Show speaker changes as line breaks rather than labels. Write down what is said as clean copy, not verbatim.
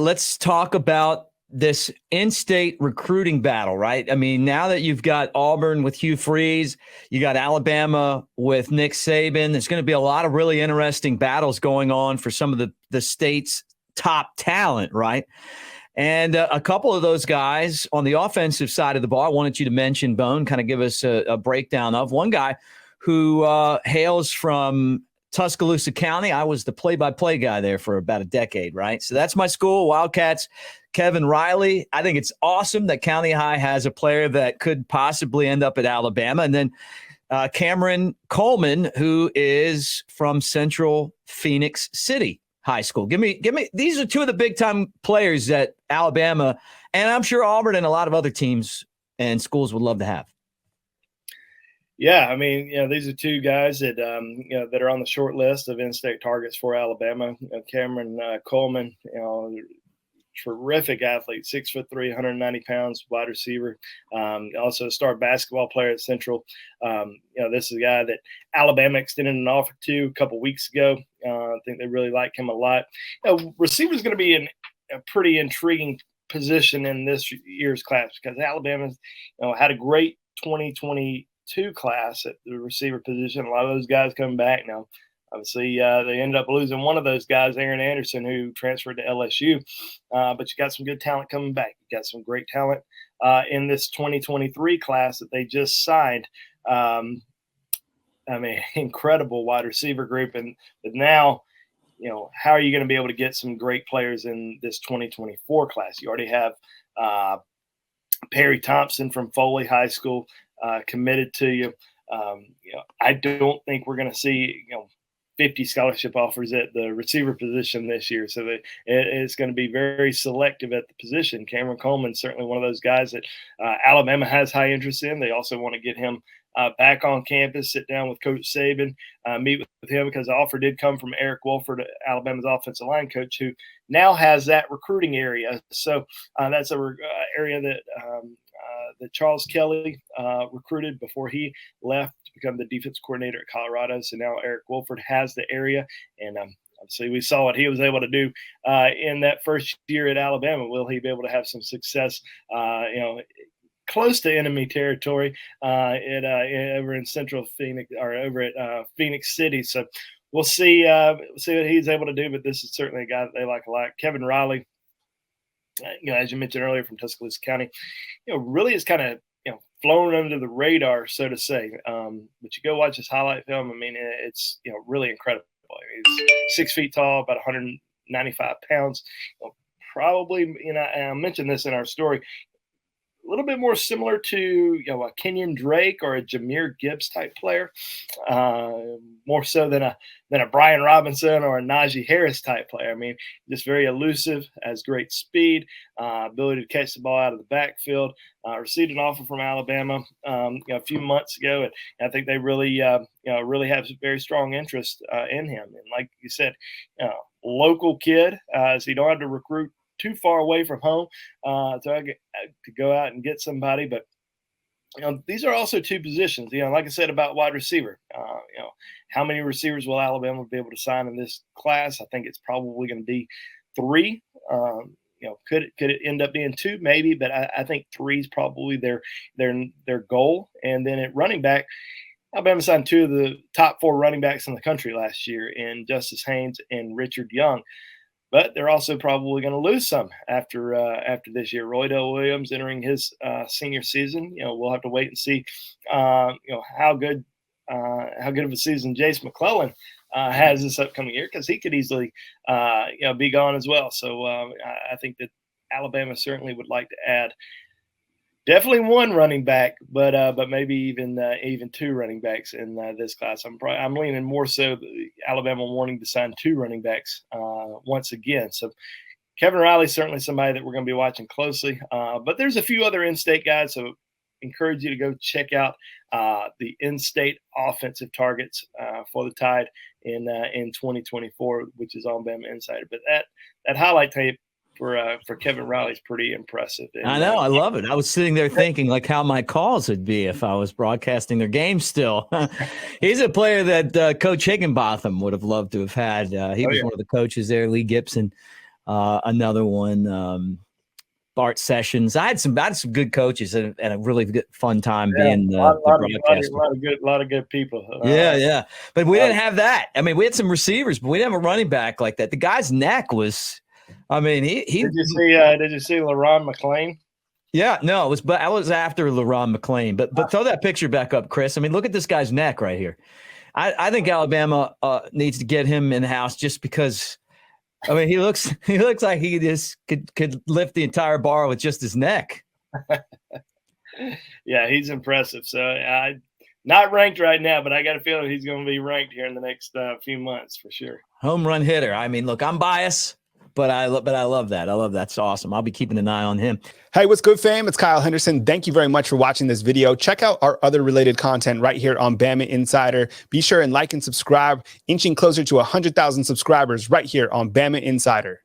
let's talk about this in-state recruiting battle, right? I mean, now that you've got Auburn with Hugh Freeze, you got Alabama with Nick Saban, there's going to be a lot of really interesting battles going on for some of the state's top talent, right? And a couple of those guys on the offensive side of the ball, I wanted you to mention, Bone, kind of give us a breakdown of one guy who hails from Tuscaloosa County. I was the play-by-play guy there for about a decade, right? So that's my school, Wildcats. Kevin Riley. I think it's awesome that County High has a player that could possibly end up at Alabama. And then Cameron Coleman, who is from Central Phoenix City High School. Give me. These are two of the big-time players that Alabama, and I'm sure Auburn and a lot of other teams and schools would love to have.
Yeah, I mean, these are two guys that that are on the short list of in-state targets for Alabama. Cameron Coleman, terrific athlete, 6'3", 190 pounds, wide receiver. Also a star basketball player at Central. This is a guy that Alabama extended an offer to a couple weeks ago. I think they really like him a lot. Receiver is going to be a pretty intriguing position in this year's class because Alabama's had a great 2022 class at the receiver position. A lot of those guys coming back now. Obviously, they ended up losing one of those guys, Aaron Anderson, who transferred to LSU. But you got some good talent coming back. You got some great talent in this 2023 class that they just signed. Incredible wide receiver group. And now, how are you going to be able to get some great players in this 2024 class? You already have Perry Thompson from Foley High School committed to you. I don't think we're going to see, 50 scholarship offers at the receiver position this year. So it's going to be very selective at the position. Cameron Coleman, certainly one of those guys that Alabama has high interest in. They also want to get him back on campus, sit down with Coach Saban, meet with him because the offer did come from Eric Wolford, Alabama's offensive line coach, who now has that recruiting area. So that's a area that Charles Kelly recruited before he left to become the defense coordinator at Colorado. So now Eric Wolford has the area, and obviously we saw what he was able to do in that first year at Alabama. Will he be able to have some success, close to enemy territory over in Central Phoenix or over at Phoenix City? So we'll see what he's able to do, but this is certainly a guy that they like a lot. Kevin Riley, as you mentioned earlier, from Tuscaloosa County, really is kind of, flown under the radar, so to say. But you go watch his highlight film. I mean, it's, really incredible. He's 6 feet tall, about 195 pounds. Probably, I mentioned this in our story, a little bit more similar to a Kenyon Drake or a Jahmyr Gibbs type player, more so than a Brian Robinson or a Najee Harris type player. I mean, just very elusive, has great speed, ability to catch the ball out of the backfield. Received an offer from Alabama a few months ago, and I think they really really have very strong interest in him. And like you said, local kid, so you don't have to recruit too far away from home to go out and get somebody. But these are also two positions. Like I said about wide receiver, how many receivers will Alabama be able to sign in this class? I think it's probably going to be 3. Could it end up being 2? Maybe, but I think 3 is probably their goal. And then at running back, Alabama signed 2 of the top 4 running backs in the country last year in Justice Haynes and Richard Young. But they're also probably going to lose some after this year. Roydell Williams entering his senior season. We'll have to wait and see. How good of a season Jace McClellan has this upcoming year, because he could easily be gone as well. So I think that Alabama certainly would like to add definitely 1 running back, but maybe even 2 running backs in this class. I'm leaning more so Alabama wanting to sign 2 running backs once again. So Kevin Riley certainly somebody that we're going to be watching closely. But there's a few other in-state guys, so encourage you to go check out the in-state offensive targets for the Tide in 2024, which is on Bama Insider. But that highlight tape for Kevin Riley is pretty impressive. And,
I know. I love it. I was sitting there thinking like how my calls would be if I was broadcasting their game still. He's a player that Coach Higginbotham would have loved to have had. He was one of the coaches there, Lee Gibson. Another one, Bart Sessions. I had some good coaches and a really good fun time being the broadcaster.
A lot of good people.
Yeah. But we didn't have that. I mean, we had some receivers, but we didn't have a running back like that. The guy's neck was, I mean, he
Did you see LaRon McClain?
Yeah, no, I was after LaRon McClain. But throw that picture back up, Chris. I mean, look at this guy's neck right here. I think Alabama needs to get him in the house just because. I mean, he looks like he just could lift the entire bar with just his neck.
Yeah, he's impressive. So not ranked right now, but I got a feeling he's going to be ranked here in the next few months for sure.
Home run hitter. I mean, look, I'm biased, but I love that. I love that. It's awesome. I'll be keeping an eye on him.
Hey, what's good, fam? It's Kyle Henderson. Thank you very much for watching this video. Check out our other related content right here on Bama Insider. Be sure and like and subscribe, inching closer to 100,000 subscribers right here on Bama Insider.